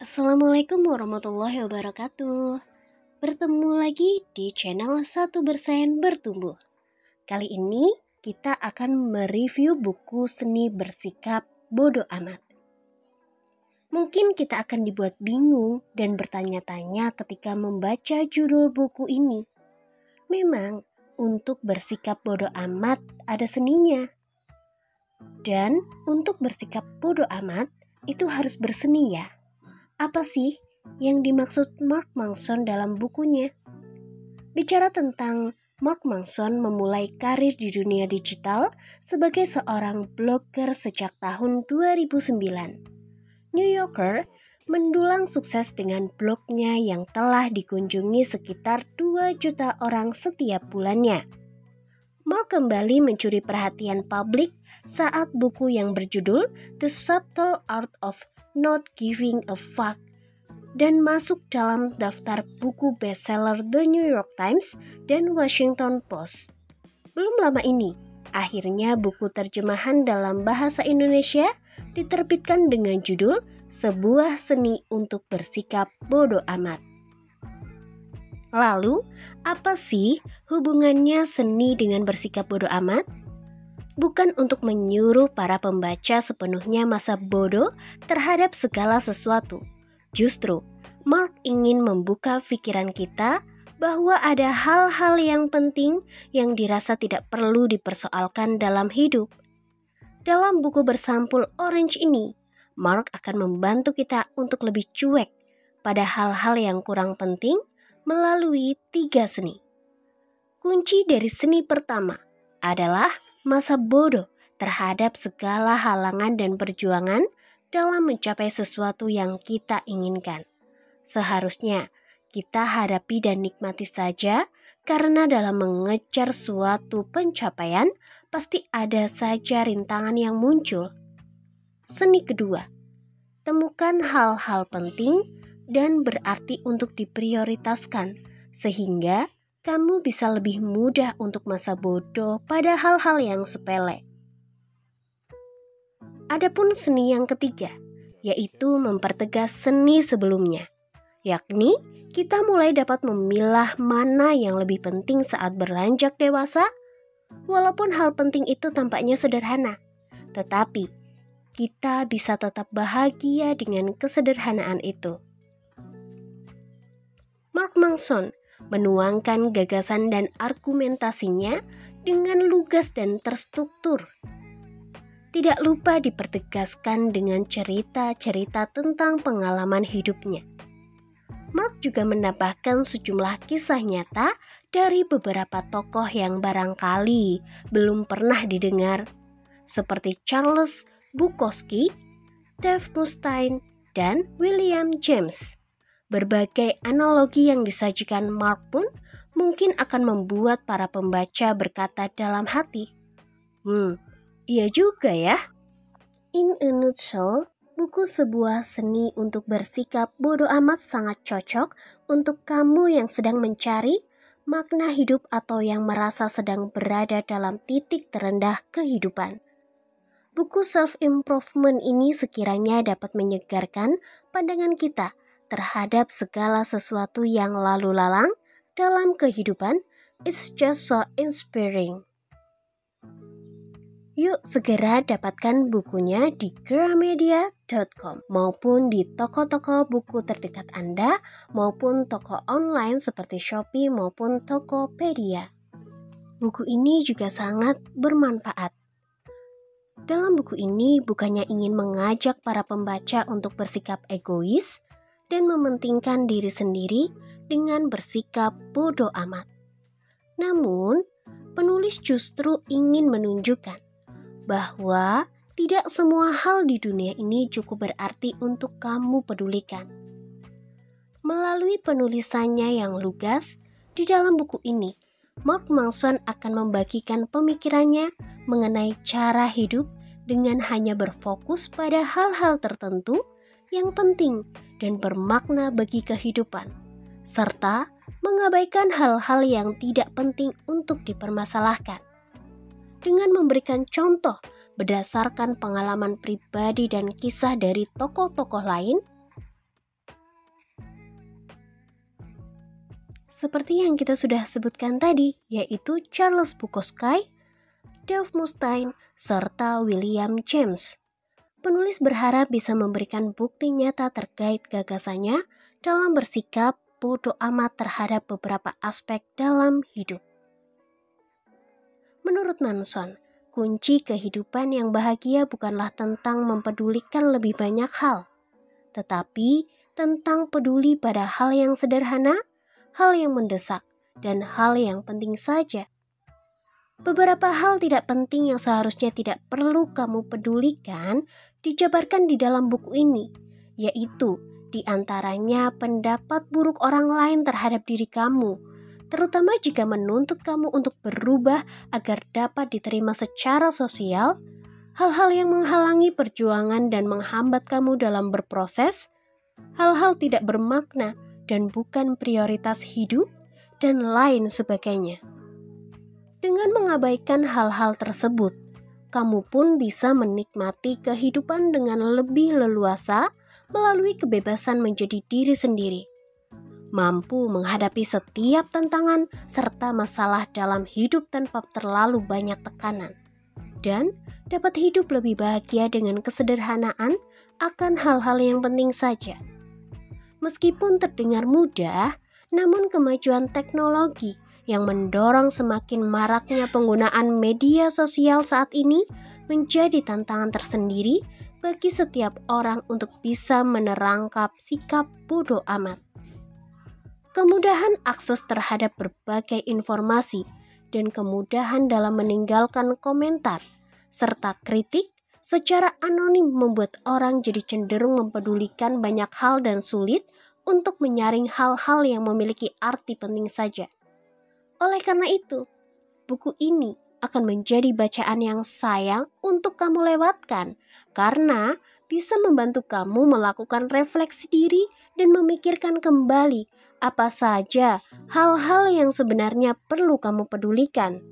Assalamualaikum warahmatullahi wabarakatuh. Bertemu lagi di channel Satu Bersaing Bertumbuh. Kali ini kita akan mereview buku Seni Bersikap Bodo Amat. Mungkin kita akan dibuat bingung dan bertanya-tanya ketika membaca judul buku ini. Memang untuk bersikap bodo amat ada seninya. Dan untuk bersikap bodo amat itu harus berseni ya. Apa sih yang dimaksud Mark Manson dalam bukunya? Bicara tentang Mark Manson memulai karir di dunia digital sebagai seorang blogger sejak tahun 2009. New Yorker mendulang sukses dengan blognya yang telah dikunjungi sekitar 2 juta orang setiap bulannya. Mark kembali mencuri perhatian publik saat buku yang berjudul The Subtle Art of Not Giving a Fuck dan masuk dalam daftar buku bestseller The New York Times dan Washington Post. Belum lama ini, akhirnya buku terjemahan dalam bahasa Indonesia diterbitkan dengan judul Sebuah Seni untuk Bersikap Bodo Amat. Lalu, apa sih hubungannya seni dengan bersikap bodo amat? Bukan untuk menyuruh para pembaca sepenuhnya masa bodoh terhadap segala sesuatu. Justru, Mark ingin membuka pikiran kita bahwa ada hal-hal yang penting yang dirasa tidak perlu dipersoalkan dalam hidup. Dalam buku bersampul Orange ini, Mark akan membantu kita untuk lebih cuek pada hal-hal yang kurang penting melalui 3 seni. Kunci dari seni pertama adalah masa bodoh terhadap segala halangan dan perjuangan dalam mencapai sesuatu yang kita inginkan. Seharusnya kita hadapi dan nikmati saja, karena dalam mengejar suatu pencapaian pasti ada saja rintangan yang muncul. Seni kedua, temukan hal-hal penting dan berarti untuk diprioritaskan, sehingga kamu bisa lebih mudah untuk masa bodoh pada hal-hal yang sepele. Adapun seni yang ketiga, yaitu mempertegas seni sebelumnya, yakni kita mulai dapat memilah mana yang lebih penting saat beranjak dewasa. Walaupun hal penting itu tampaknya sederhana, tetapi kita bisa tetap bahagia dengan kesederhanaan itu. Mark Manson menuangkan gagasan dan argumentasinya dengan lugas dan terstruktur. Tidak lupa dipertegaskan dengan cerita-cerita tentang pengalaman hidupnya. Mark juga menambahkan sejumlah kisah nyata dari beberapa tokoh yang barangkali belum pernah didengar, seperti Charles Bukowski, Dave Mustaine, dan William James. Berbagai analogi yang disajikan Mark pun mungkin akan membuat para pembaca berkata dalam hati, iya juga ya. In a nutshell, buku Sebuah Seni untuk Bersikap Bodo Amat sangat cocok untuk kamu yang sedang mencari makna hidup atau yang merasa sedang berada dalam titik terendah kehidupan. Buku self-improvement ini sekiranya dapat menyegarkan pandangan kita terhadap segala sesuatu yang lalu lalang dalam kehidupan. It's just so inspiring. Yuk segera dapatkan bukunya di gramedia.com maupun di toko-toko buku terdekat Anda maupun toko online seperti Shopee maupun Tokopedia. Buku ini juga sangat bermanfaat. Dalam buku ini bukannya ingin mengajak para pembaca untuk bersikap egois dan mementingkan diri sendiri dengan bersikap bodo amat. Namun, penulis justru ingin menunjukkan bahwa tidak semua hal di dunia ini cukup berarti untuk kamu pedulikan. Melalui penulisannya yang lugas, di dalam buku ini, Mark Manson akan membagikan pemikirannya mengenai cara hidup dengan hanya berfokus pada hal-hal tertentu yang penting dan bermakna bagi kehidupan, serta mengabaikan hal-hal yang tidak penting untuk dipermasalahkan. Dengan memberikan contoh berdasarkan pengalaman pribadi dan kisah dari tokoh-tokoh lain, seperti yang kita sudah sebutkan tadi, yaitu Charles Bukowski, Dave Mustaine, serta William James. Penulis berharap bisa memberikan bukti nyata terkait gagasannya dalam bersikap bodoh amat terhadap beberapa aspek dalam hidup. Menurut Manson, kunci kehidupan yang bahagia bukanlah tentang mempedulikan lebih banyak hal, tetapi tentang peduli pada hal yang sederhana, hal yang mendesak, dan hal yang penting saja. Beberapa hal tidak penting yang seharusnya tidak perlu kamu pedulikan dijabarkan di dalam buku ini, yaitu di antaranya pendapat buruk orang lain terhadap diri kamu, terutama jika menuntut kamu untuk berubah agar dapat diterima secara sosial, hal-hal yang menghalangi perjuangan dan menghambat kamu dalam berproses, hal-hal tidak bermakna dan bukan prioritas hidup, dan lain sebagainya. Dengan mengabaikan hal-hal tersebut, kamu pun bisa menikmati kehidupan dengan lebih leluasa melalui kebebasan menjadi diri sendiri, mampu menghadapi setiap tantangan serta masalah dalam hidup tanpa terlalu banyak tekanan, dan dapat hidup lebih bahagia dengan kesederhanaan akan hal-hal yang penting saja. Meskipun terdengar mudah, namun kemajuan teknologi yang mendorong semakin maraknya penggunaan media sosial saat ini menjadi tantangan tersendiri bagi setiap orang untuk bisa menerangkap sikap bodoh amat. Kemudahan akses terhadap berbagai informasi dan kemudahan dalam meninggalkan komentar serta kritik secara anonim membuat orang jadi cenderung mempedulikan banyak hal dan sulit untuk menyaring hal-hal yang memiliki arti penting saja. Oleh karena itu, buku ini akan menjadi bacaan yang sayang untuk kamu lewatkan karena bisa membantu kamu melakukan refleksi diri dan memikirkan kembali apa saja hal-hal yang sebenarnya perlu kamu pedulikan.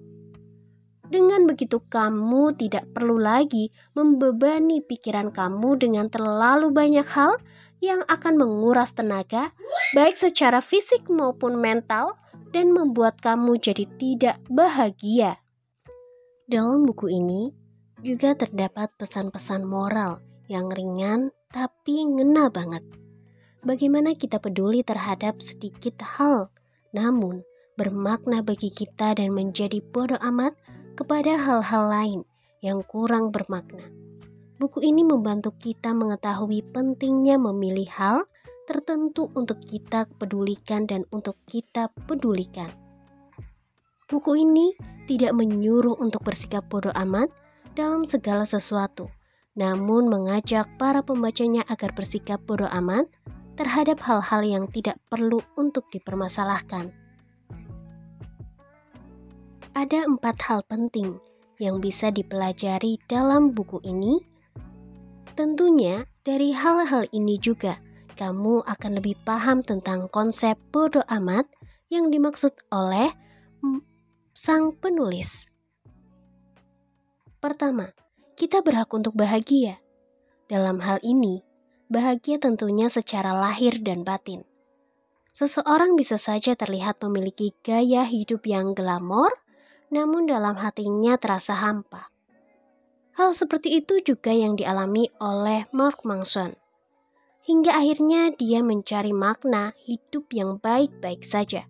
Dengan begitu kamu tidak perlu lagi membebani pikiran kamu dengan terlalu banyak hal yang akan menguras tenaga, baik secara fisik maupun mental, dan membuat kamu jadi tidak bahagia. Dalam buku ini juga terdapat pesan-pesan moral yang ringan tapi ngena banget. Bagaimana kita peduli terhadap sedikit hal, namun bermakna bagi kita dan menjadi bodoh amat kepada hal-hal lain yang kurang bermakna. Buku ini membantu kita mengetahui pentingnya memilih hal tertentu untuk kita pedulikan dan untuk kita pedulikan. Buku ini tidak menyuruh untuk bersikap bodoh amat dalam segala sesuatu, namun mengajak para pembacanya agar bersikap bodoh amat terhadap hal-hal yang tidak perlu untuk dipermasalahkan. Ada 4 hal penting yang bisa dipelajari dalam buku ini. Tentunya dari hal-hal ini juga kamu akan lebih paham tentang konsep bodoh amat yang dimaksud oleh sang penulis. Pertama, kita berhak untuk bahagia. Dalam hal ini, bahagia tentunya secara lahir dan batin. Seseorang bisa saja terlihat memiliki gaya hidup yang glamor, namun dalam hatinya terasa hampa. Hal seperti itu juga yang dialami oleh Mark Manson. Hingga akhirnya dia mencari makna hidup yang baik-baik saja.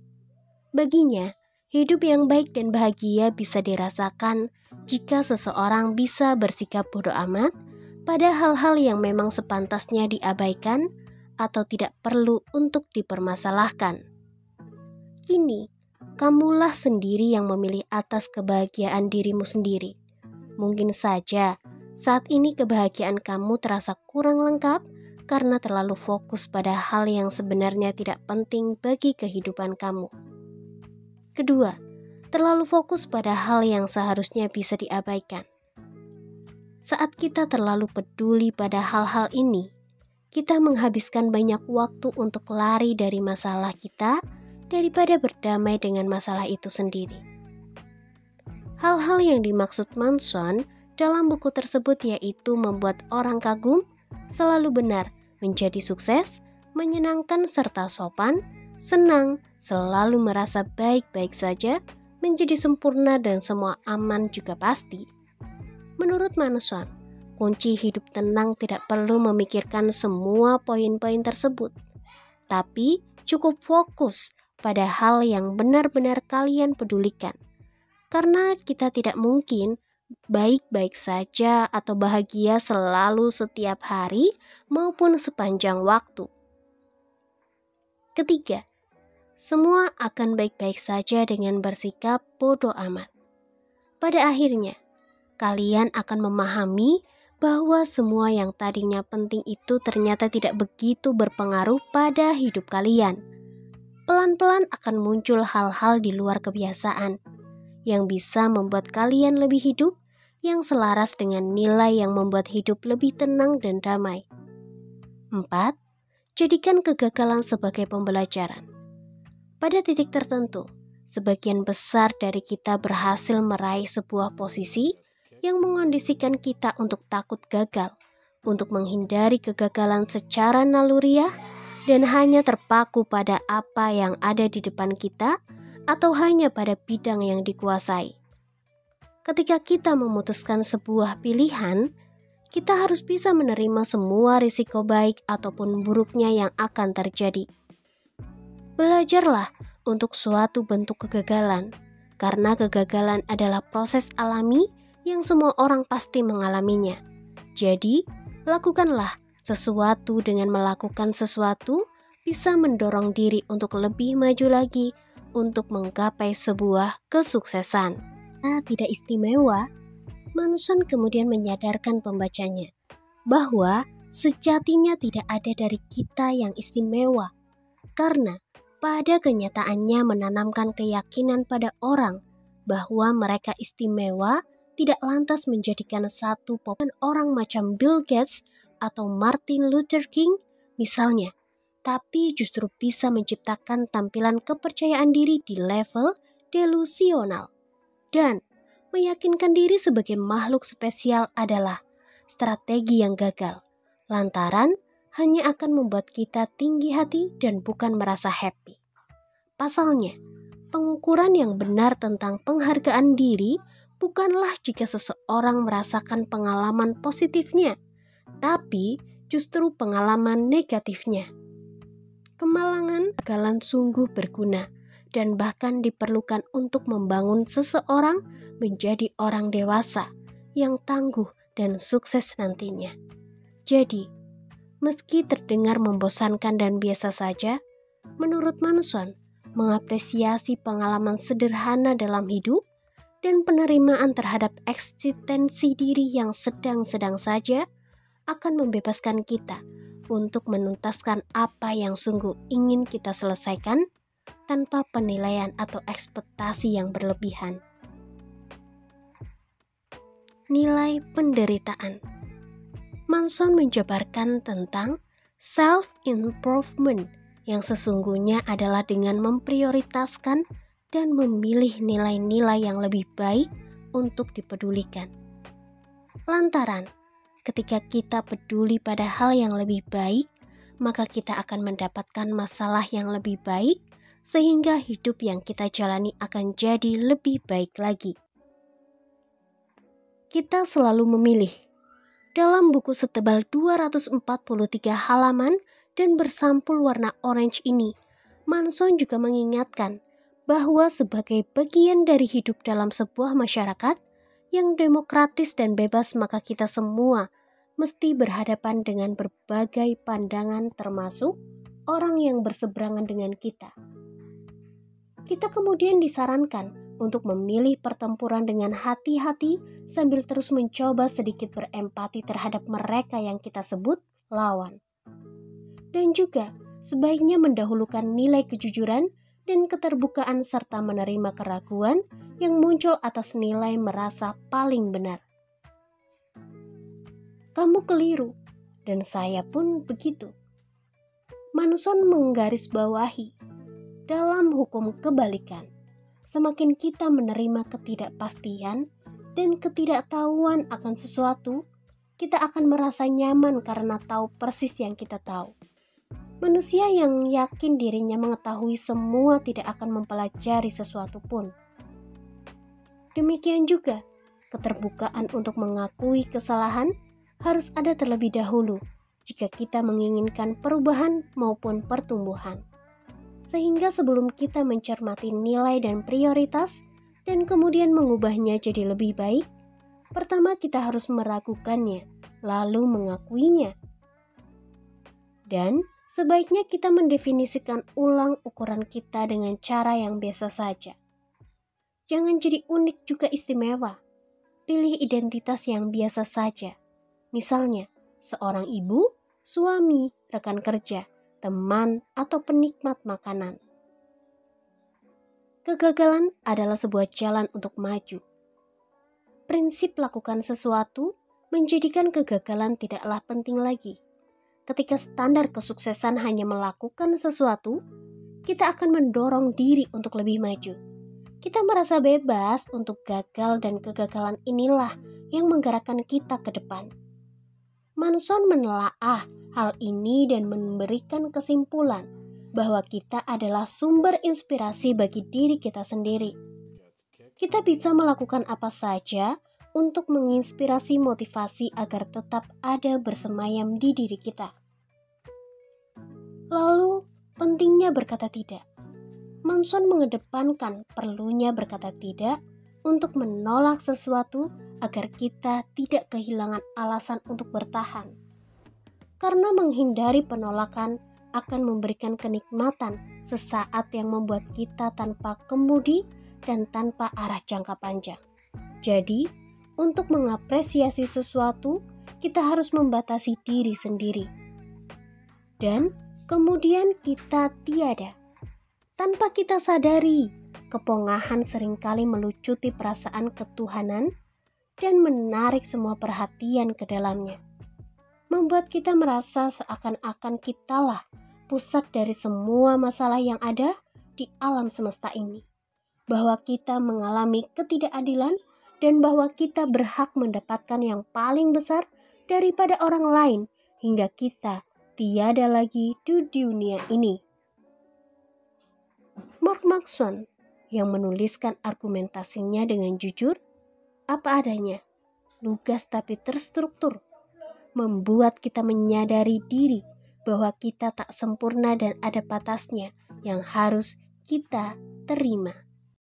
Baginya, hidup yang baik dan bahagia bisa dirasakan jika seseorang bisa bersikap bodoh amat pada hal-hal yang memang sepantasnya diabaikan atau tidak perlu untuk dipermasalahkan. Kini, kamulah sendiri yang memilih atas kebahagiaan dirimu sendiri. Mungkin saja saat ini kebahagiaan kamu terasa kurang lengkap karena terlalu fokus pada hal yang sebenarnya tidak penting bagi kehidupan kamu. Kedua, terlalu fokus pada hal yang seharusnya bisa diabaikan. Saat kita terlalu peduli pada hal-hal ini, kita menghabiskan banyak waktu untuk lari dari masalah kita daripada berdamai dengan masalah itu sendiri. Hal-hal yang dimaksud Manson dalam buku tersebut yaitu membuat orang kagum, selalu benar, menjadi sukses, menyenangkan serta sopan, senang, selalu merasa baik-baik saja, menjadi sempurna dan semua aman juga pasti. Menurut Manson, kunci hidup tenang tidak perlu memikirkan semua poin-poin tersebut, tapi cukup fokus pada hal yang benar-benar kalian pedulikan. Karena kita tidak mungkin baik-baik saja atau bahagia selalu setiap hari maupun sepanjang waktu. Ketiga, semua akan baik-baik saja dengan bersikap bodoh amat. Pada akhirnya, kalian akan memahami bahwa semua yang tadinya penting itu ternyata tidak begitu berpengaruh pada hidup kalian. Pelan-pelan akan muncul hal-hal di luar kebiasaan yang bisa membuat kalian lebih hidup, yang selaras dengan nilai yang membuat hidup lebih tenang dan damai. 4. Jadikan kegagalan sebagai pembelajaran. Pada titik tertentu, sebagian besar dari kita berhasil meraih sebuah posisi yang mengondisikan kita untuk takut gagal, untuk menghindari kegagalan secara naluriah, dan hanya terpaku pada apa yang ada di depan kita atau hanya pada bidang yang dikuasai. Ketika kita memutuskan sebuah pilihan, kita harus bisa menerima semua risiko baik ataupun buruknya yang akan terjadi. Belajarlah untuk suatu bentuk kegagalan, karena kegagalan adalah proses alami yang semua orang pasti mengalaminya. Jadi, lakukanlah sesuatu. Dengan melakukan sesuatu bisa mendorong diri untuk lebih maju lagi untuk menggapai sebuah kesuksesan. Tidak istimewa, Manson kemudian menyadarkan pembacanya bahwa sejatinya tidak ada dari kita yang istimewa, karena pada kenyataannya menanamkan keyakinan pada orang bahwa mereka istimewa tidak lantas menjadikan satu orang macam Bill Gates atau Martin Luther King misalnya, tapi justru bisa menciptakan tampilan kepercayaan diri di level delusional. Dan meyakinkan diri sebagai makhluk spesial adalah strategi yang gagal, lantaran hanya akan membuat kita tinggi hati dan bukan merasa happy. Pasalnya, pengukuran yang benar tentang penghargaan diri bukanlah jika seseorang merasakan pengalaman positifnya, tapi justru pengalaman negatifnya. Kegagalan sungguh berguna dan bahkan diperlukan untuk membangun seseorang menjadi orang dewasa yang tangguh dan sukses nantinya. Jadi, meski terdengar membosankan dan biasa saja, menurut Manson, mengapresiasi pengalaman sederhana dalam hidup dan penerimaan terhadap eksistensi diri yang sedang-sedang saja akan membebaskan kita untuk menuntaskan apa yang sungguh ingin kita selesaikan tanpa penilaian atau ekspektasi yang berlebihan. Nilai penderitaan. Manson menjabarkan tentang self-improvement yang sesungguhnya adalah dengan memprioritaskan dan memilih nilai-nilai yang lebih baik untuk dipedulikan. Lantaran, ketika kita peduli pada hal yang lebih baik, maka kita akan mendapatkan masalah yang lebih baik, sehingga hidup yang kita jalani akan jadi lebih baik lagi. Kita selalu memilih. Dalam buku setebal 243 halaman dan bersampul warna orange ini, Manson juga mengingatkan bahwa sebagai bagian dari hidup dalam sebuah masyarakat yang demokratis dan bebas, maka kita semua mesti berhadapan dengan berbagai pandangan termasuk orang yang berseberangan dengan kita. Kita kemudian disarankan untuk memilih pertempuran dengan hati-hati sambil terus mencoba sedikit berempati terhadap mereka yang kita sebut lawan. Dan juga sebaiknya mendahulukan nilai kejujuran dan keterbukaan serta menerima keraguan yang muncul atas nilai merasa paling benar. Kamu keliru, dan saya pun begitu. Manson menggarisbawahi, dalam hukum kebalikan, semakin kita menerima ketidakpastian dan ketidaktahuan akan sesuatu, kita akan merasa nyaman karena tahu persis yang kita tahu. Manusia yang yakin dirinya mengetahui semua tidak akan mempelajari sesuatu pun. Demikian juga, keterbukaan untuk mengakui kesalahan harus ada terlebih dahulu jika kita menginginkan perubahan maupun pertumbuhan. Sehingga sebelum kita mencermati nilai dan prioritas dan kemudian mengubahnya jadi lebih baik, pertama kita harus meragukannya, lalu mengakuinya. Dan sebaiknya kita mendefinisikan ulang ukuran kita dengan cara yang biasa saja. Jangan jadi unik juga istimewa. Pilih identitas yang biasa saja. Misalnya, seorang ibu, suami, rekan kerja, teman, atau penikmat makanan. Kegagalan adalah sebuah jalan untuk maju. Prinsip lakukan sesuatu menjadikan kegagalan tidaklah penting lagi. Ketika standar kesuksesan hanya melakukan sesuatu, kita akan mendorong diri untuk lebih maju. Kita merasa bebas untuk gagal dan kegagalan inilah yang menggerakkan kita ke depan. Manson menelaah hal ini dan memberikan kesimpulan bahwa kita adalah sumber inspirasi bagi diri kita sendiri. Kita bisa melakukan apa saja untuk menginspirasi motivasi agar tetap ada bersemayam di diri kita. Lalu, pentingnya berkata tidak. Manson mengedepankan perlunya berkata tidak untuk menolak sesuatu agar kita tidak kehilangan alasan untuk bertahan. Karena menghindari penolakan akan memberikan kenikmatan sesaat yang membuat kita tanpa kemudi dan tanpa arah jangka panjang. Jadi, untuk mengapresiasi sesuatu, kita harus membatasi diri sendiri. Dan kemudian kita tiada. Tanpa kita sadari, kepongahan seringkali melucuti perasaan ketuhanan dan menarik semua perhatian ke dalamnya. Membuat kita merasa seakan-akan kitalah pusat dari semua masalah yang ada di alam semesta ini. Bahwa kita mengalami ketidakadilan dan bahwa kita berhak mendapatkan yang paling besar daripada orang lain hingga kita tiada lagi di dunia ini. Mark Manson yang menuliskan argumentasinya dengan jujur, apa adanya, lugas tapi terstruktur, membuat kita menyadari diri bahwa kita tak sempurna dan ada batasnya yang harus kita terima.